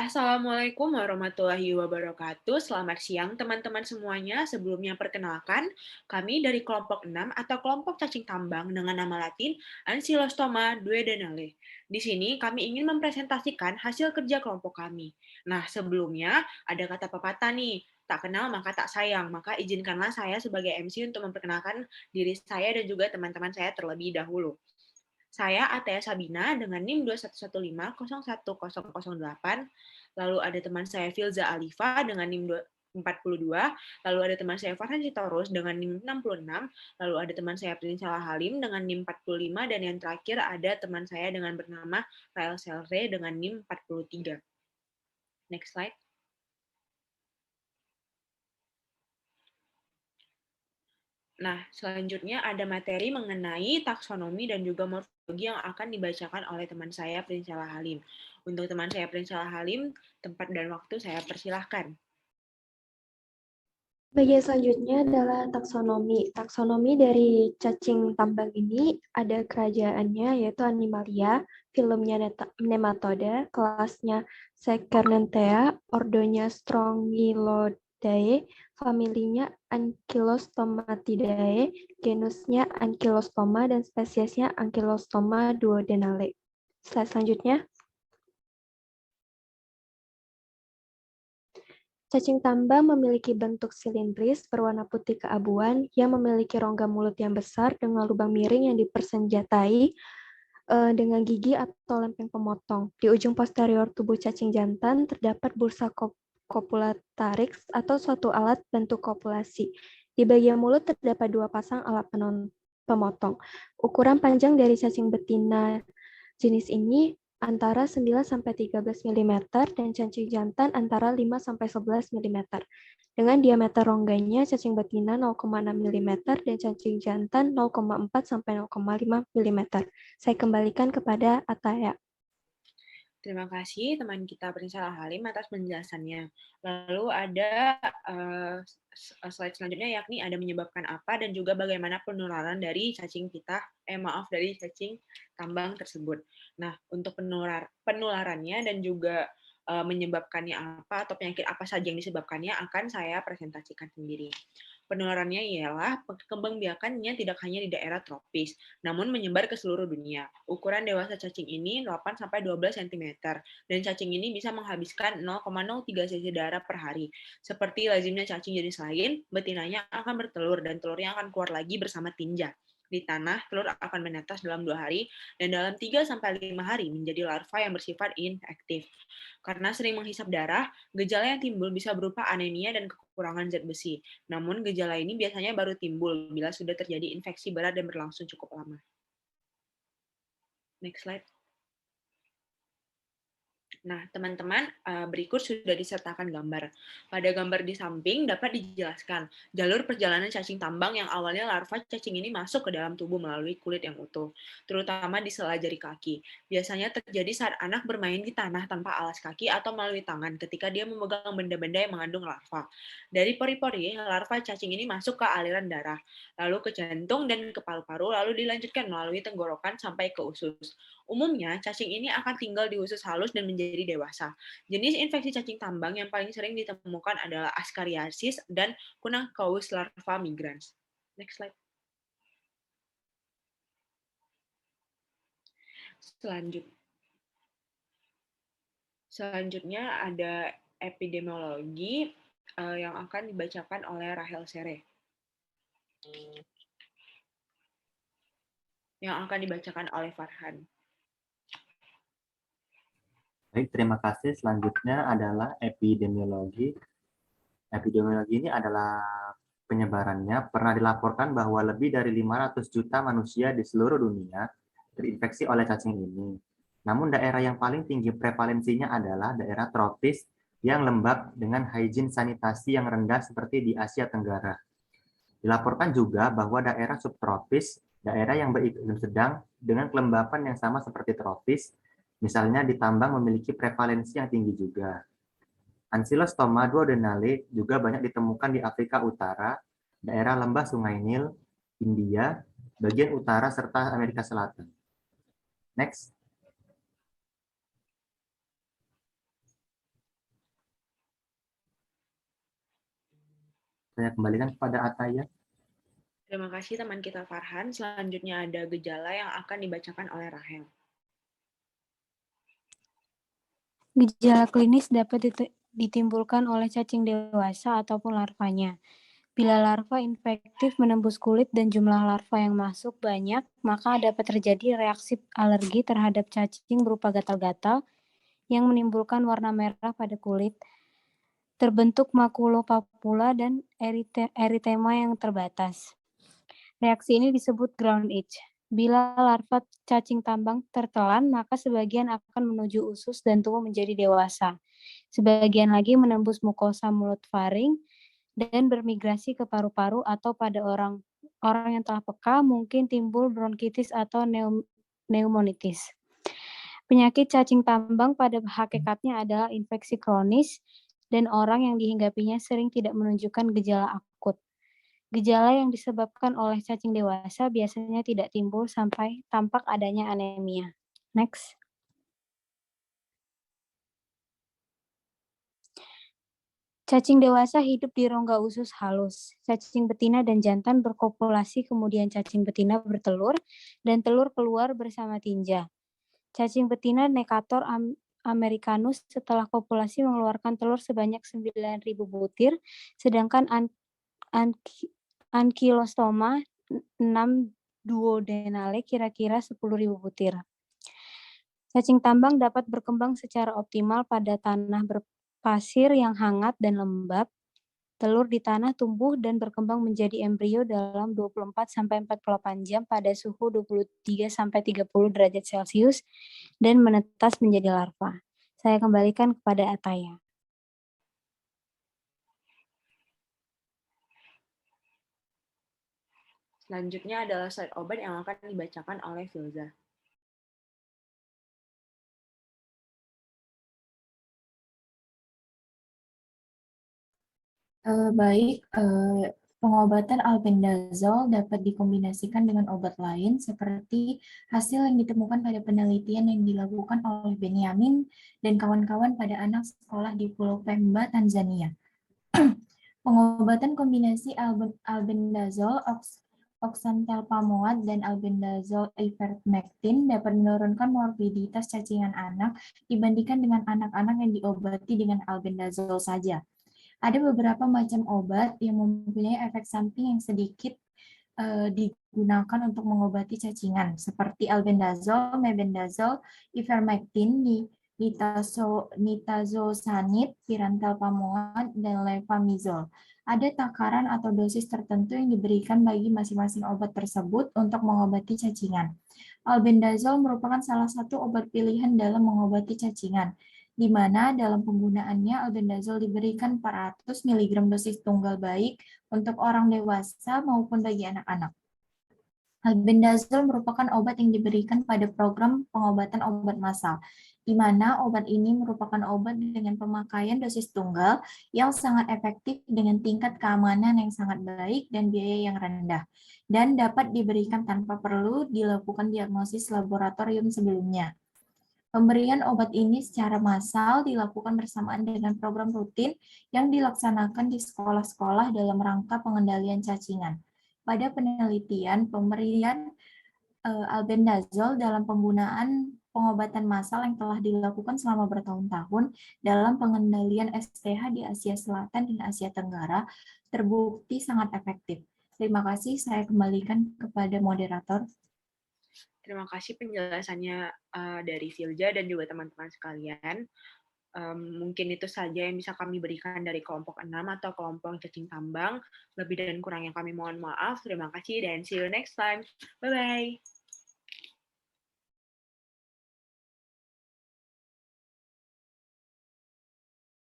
Assalamualaikum warahmatullahi wabarakatuh. Selamat siang teman-teman semuanya. Sebelumnya perkenalkan, kami dari kelompok 6 atau kelompok cacing tambang dengan nama latin Ancylostoma duodenale. Di sini kami ingin mempresentasikan hasil kerja kelompok kami. Nah, sebelumnya ada kata pepatah nih, tak kenal maka tak sayang. Maka izinkanlah saya sebagai MC untuk memperkenalkan diri saya dan juga teman-teman saya terlebih dahulu. Saya Atea Sabina dengan NIM 21150108. Lalu ada teman saya Filza Alifa dengan NIM 42, lalu ada teman saya Farhan Sitorus dengan NIM 66, lalu ada teman saya Prinsala Halim dengan NIM 45, dan yang terakhir ada teman saya dengan bernama Rael Selre dengan NIM 43. Next slide. Nah, selanjutnya ada materi mengenai taksonomi dan juga morfologi yang akan dibacakan oleh teman saya Prinsela Halim. Untuk teman saya Prinsela Halim, tempat dan waktu saya persilahkan. Bagian selanjutnya adalah taksonomi. Taksonomi dari cacing tambang ini ada kerajaannya yaitu Animalia, filumnya Nematoda, kelasnya Secernentea, ordonya Strongyloidae, familinya Ankylostomatidae, genusnya Ankylostoma, dan spesiesnya Ankylostoma duodenale. Slide selanjutnya. Cacing tambang memiliki bentuk silindris berwarna putih keabuan yang memiliki rongga mulut yang besar dengan lubang miring yang dipersenjatai dengan gigi atau lempeng pemotong. Di ujung posterior tubuh cacing jantan terdapat bursa copulatrix atau suatu alat bantu kopulasi. Di bagian mulut terdapat dua pasang alat pemotong. Ukuran panjang dari cacing betina jenis ini antara 9-13 mm dan cacing jantan antara 5-11 mm. Dengan diameter rongganya cacing betina 0,6 mm dan cacing jantan 0,4-0,5 mm. Saya kembalikan kepada Ataya. Terima kasih teman kita Prinsela Halim atas penjelasannya. Lalu ada slide selanjutnya, yakni ada menyebabkan apa dan juga bagaimana penularan dari cacing dari cacing tambang tersebut. Nah, untuk penularannya dan juga menyebabkannya apa atau penyakit apa saja yang disebabkannya akan saya presentasikan sendiri. Penularannya ialah pengembangbiakannya tidak hanya di daerah tropis, namun menyebar ke seluruh dunia. Ukuran dewasa cacing ini 8-12 cm, dan cacing ini bisa menghabiskan 0,03 cc darah per hari. Seperti lazimnya cacing jenis lain, betinanya akan bertelur dan telurnya akan keluar lagi bersama tinja. Di tanah, telur akan menetas dalam 2 hari, dan dalam 3-5 hari menjadi larva yang bersifat inaktif. Karena sering menghisap darah, gejala yang timbul bisa berupa anemia dan kekurangan zat besi. Namun, gejala ini biasanya baru timbul bila sudah terjadi infeksi berat dan berlangsung cukup lama. Next slide. Nah, teman-teman, berikut sudah disertakan gambar. Pada gambar di samping dapat dijelaskan jalur perjalanan cacing tambang yang awalnya larva cacing ini masuk ke dalam tubuh melalui kulit yang utuh, terutama di sela jari kaki. Biasanya terjadi saat anak bermain di tanah tanpa alas kaki atau melalui tangan ketika dia memegang benda-benda yang mengandung larva. Dari pori-pori, larva cacing ini masuk ke aliran darah, lalu ke jantung dan ke paru-paru, lalu dilanjutkan melalui tenggorokan sampai ke usus. Umumnya, cacing ini akan tinggal di usus halus dan menjadi dewasa. Jenis infeksi cacing tambang yang paling sering ditemukan adalah Ascariasis dan Cunningham larva migrans. Next slide. Selanjutnya ada epidemiologi yang akan dibacakan oleh Rahel Sere. Yang akan dibacakan oleh Farhan. Baik, terima kasih. Selanjutnya adalah epidemiologi. Epidemiologi ini adalah penyebarannya. Pernah dilaporkan bahwa lebih dari 500 juta manusia di seluruh dunia terinfeksi oleh cacing ini. Namun daerah yang paling tinggi prevalensinya adalah daerah tropis yang lembab dengan hygiene sanitasi yang rendah seperti di Asia Tenggara. Dilaporkan juga bahwa daerah subtropis, daerah yang beriklim sedang dengan kelembapan yang sama seperti tropis, misalnya di tambang memiliki prevalensi yang tinggi juga. Ancylostoma duodenale juga banyak ditemukan di Afrika Utara, daerah lembah Sungai Nil, India, bagian utara serta Amerika Selatan. Next. Saya kembalikan kepada Ataya. Terima kasih teman kita Farhan. Selanjutnya ada gejala yang akan dibacakan oleh Rahel. Gejala klinis dapat ditimbulkan oleh cacing dewasa ataupun larvanya. Bila larva infektif menembus kulit dan jumlah larva yang masuk banyak, maka dapat terjadi reaksi alergi terhadap cacing berupa gatal-gatal yang menimbulkan warna merah pada kulit, terbentuk makulopapula dan eritema yang terbatas. Reaksi ini disebut ground itch. Bila larva cacing tambang tertelan, maka sebagian akan menuju usus dan tumbuh menjadi dewasa. Sebagian lagi menembus mukosa mulut faring dan bermigrasi ke paru-paru atau pada orang yang telah peka mungkin timbul bronkitis atau pneumonitis. Penyakit cacing tambang pada hakikatnya adalah infeksi kronis dan orang yang dihinggapinya sering tidak menunjukkan gejala akut. Gejala yang disebabkan oleh cacing dewasa biasanya tidak timbul sampai tampak adanya anemia. Next. Cacing dewasa hidup di rongga usus halus. Cacing betina dan jantan berkopulasi, kemudian cacing betina bertelur, dan telur keluar bersama tinja. Cacing betina Necator americanus setelah kopulasi mengeluarkan telur sebanyak 9.000 butir, sedangkan Ankylostoma 6 duodenale kira-kira 10.000 butir. Cacing tambang dapat berkembang secara optimal pada tanah berpasir yang hangat dan lembab. Telur di tanah tumbuh dan berkembang menjadi embrio dalam 24-48 jam pada suhu 23-30 derajat Celcius dan menetas menjadi larva. Saya kembalikan kepada Ataya. Selanjutnya adalah slide obat yang akan dibacakan oleh Filza. Pengobatan albendazole dapat dikombinasikan dengan obat lain seperti hasil yang ditemukan pada penelitian yang dilakukan oleh Benyamin dan kawan-kawan pada anak sekolah di Pulau Pemba, Tanzania. Pengobatan kombinasi albendazole, oxantelpamoat, dan albendazole ivermectin dapat menurunkan morbiditas cacingan anak dibandingkan dengan anak-anak yang diobati dengan albendazole saja. Ada beberapa macam obat yang mempunyai efek samping yang sedikit digunakan untuk mengobati cacingan, seperti albendazole, mebendazole, ivermectin, nitazosanid, pirantelpamoat, dan levamisole. Ada takaran atau dosis tertentu yang diberikan bagi masing-masing obat tersebut untuk mengobati cacingan. Albendazole merupakan salah satu obat pilihan dalam mengobati cacingan, di mana dalam penggunaannya albendazole diberikan 400 mg dosis tunggal baik untuk orang dewasa maupun bagi anak-anak. Albendazole merupakan obat yang diberikan pada program pengobatan obat massal, di mana obat ini merupakan obat dengan pemakaian dosis tunggal yang sangat efektif dengan tingkat keamanan yang sangat baik dan biaya yang rendah, dan dapat diberikan tanpa perlu dilakukan diagnosis laboratorium sebelumnya. Pemberian obat ini secara massal dilakukan bersamaan dengan program rutin yang dilaksanakan di sekolah-sekolah dalam rangka pengendalian cacingan. Pada penelitian, pemberian albendazole dalam penggunaan pengobatan massal yang telah dilakukan selama bertahun-tahun dalam pengendalian STH di Asia Selatan dan Asia Tenggara terbukti sangat efektif. Terima kasih, saya kembalikan kepada moderator. Terima kasih penjelasannya dari Filza dan juga teman-teman sekalian. Mungkin itu saja yang bisa kami berikan dari kelompok 6 atau kelompok cacing tambang. Lebih dan kurangnya kami mohon maaf. Terima kasih dan see you next time. Bye-bye.